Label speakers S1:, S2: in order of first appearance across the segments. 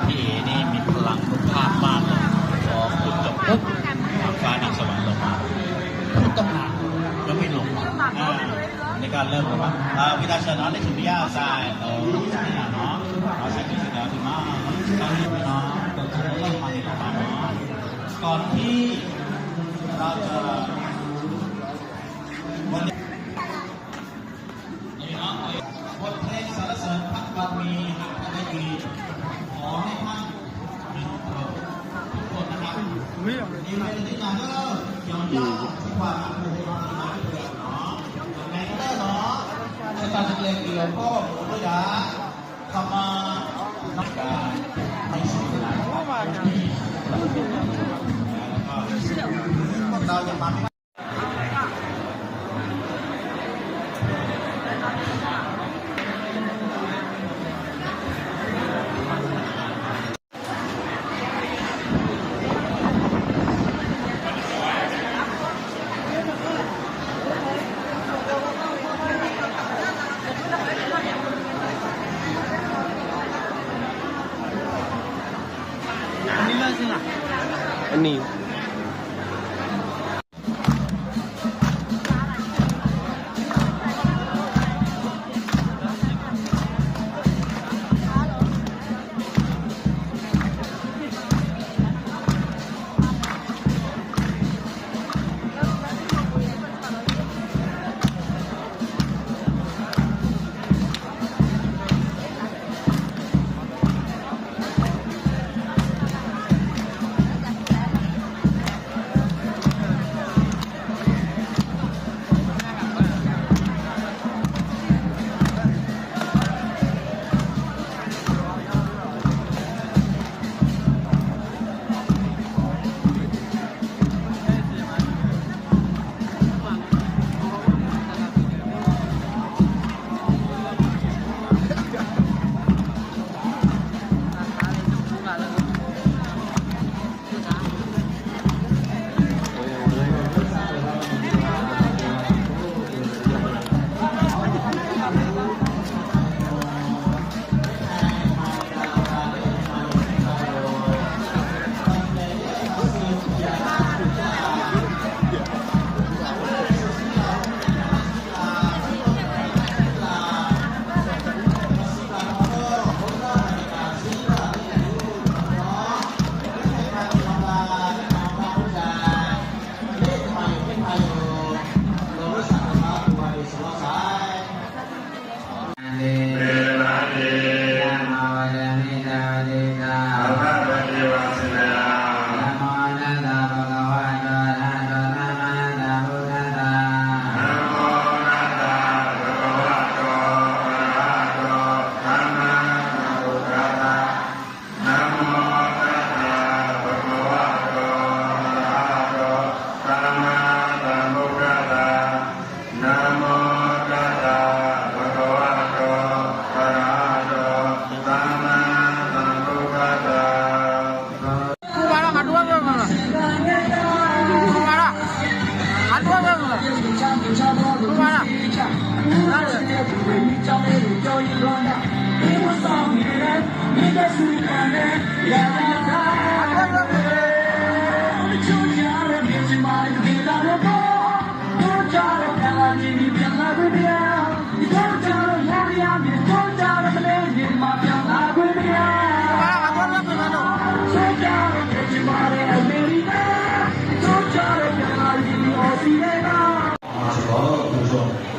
S1: พี่นี่มีพลังทุกภาพมากเลยพอขุดจบปุ๊บฟ้าดินสวรรค์ลงมาทุกตำหนักยังไม่ลงในการเริ่มเลยว่าวิทยาศาสตร์ในชุมยาสายนี่นะเนาะเราใช้ที่สุดแล้วที่มาเราเรียนไปเนาะเราจะเริ่มมาในประมาณเนาะก่อนที่เราจะวันนี้นี่เนาะบทเพลงสรรเสริญพระบารมีพระได้ดีขอให้ท่านมีทุกคนนะครับนี่เป็นที่มาก็ย้อนย่อที่ว่าโอ้โหมาที่เกิดเนาะแม่ก็เนาะสตาร์ทเล็กเดียวก็โอ้ยาทำมานักการไม่ใช่เวลาแล้วก็เราจะมา
S2: อันนี้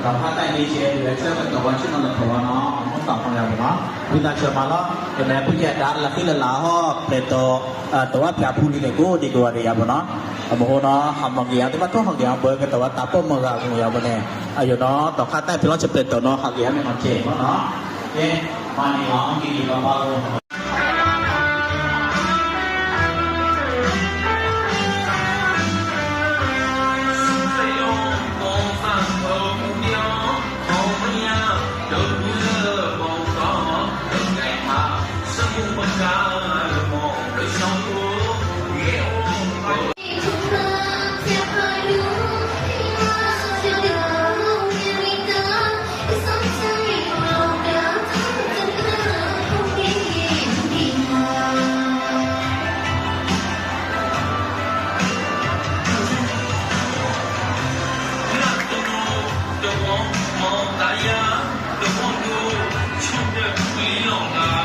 S2: เราพาแต่ดีเชียร์อยู่แล้วเชื่อมันกับวันชื่อนั่นแหละเพราะว่าเนาะต้องตอบคำถามเนาะวินาเชื่อมาแล้วเดี๋ยวแม่ผู้ใหญ่ด้านละที่ละล้าห่อเปลี่ยนตัวว่าแผลผู้นี้เลยกูดีกว่าเดียบเนาะโมโหเนาะทำบางอย่างที่ว่าต้องหักอย่างเบิร์กันแต่ว่าตาป้อมมือกับมือย่างบนเนี่ยอายุเนาะต่อค่าแต่พี่น้องจะเปลี่ยนตัวเนาะหักอย่างไม่มันเจ็บเนาะเอ๊ะมาเนี่ยเนาะกินดีกว่า
S3: Hãy subscribe cho kênh Ghiền Mì Gõ để không bỏ lỡ 毛大呀，的黄土，穷的没用啊。